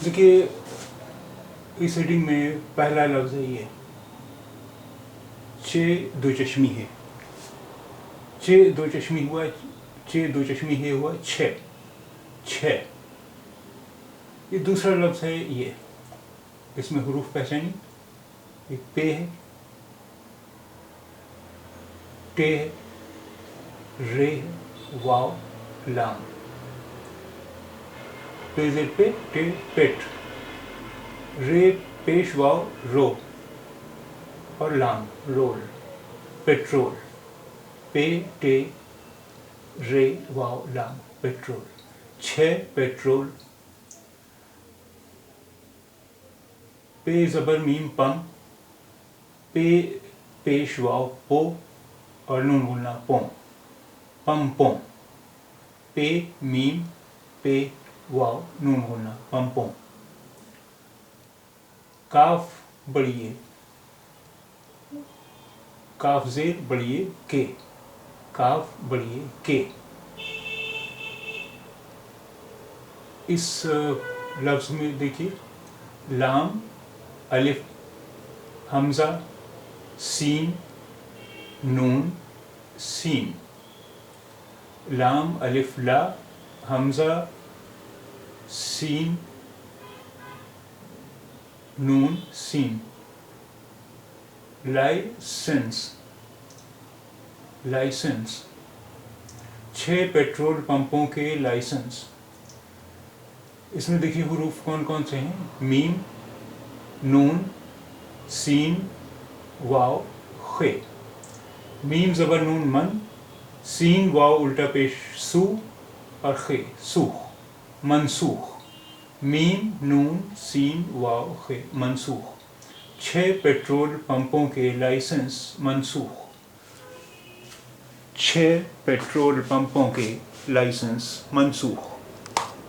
देखिए इस हेडिंग में पहला लफ्ज़ है ये, चे दो चश्मी है। चे दो चश्मी हुआ, चे दो चश्मी है हुआ छः, छः। ये दूसरा लफ्ज़ है ये, इसमें हुरूफ पहचानी, एक पे है, टे है, रे है, वाव, लाम। पे जेड पे, टे पेट, रे पेश वाव रो, और लाम रोल, पेट्रोल। पे टे रे वाव लाम पेट्रोल, छः पेट्रोल। पे ज़बर मीम पम, पे पेश वाव पो, और नून बोलना पों, पम पों। पे मीम पे वाव नून बोलना पम पों। काफ बड़िए, काफ जेर बड़िए के, काफ बड़िए के। इस लफ्ज़ में देखिए, लाम अलिफ हमज़ा सीन नून सीन, लाम अलिफ ला हमज़ा सीन नून सीन। लाइसेंस, लाइसेंस, छः पेट्रोल पंपों के लाइसेंस। इसमें देखिए हुरूफ कौन कौन से हैं, मीम नून सीन वाव खे। मीम ज़बर नून मन, सीन वाव उल्टा पेश सू, और खे सूख, मनसूख। मीम नून सीन वाव खे मनसूख। छः पेट्रोल पंपों के लाइसेंस मनसूख, छः पेट्रोल पंपों के लाइसेंस मनसूख।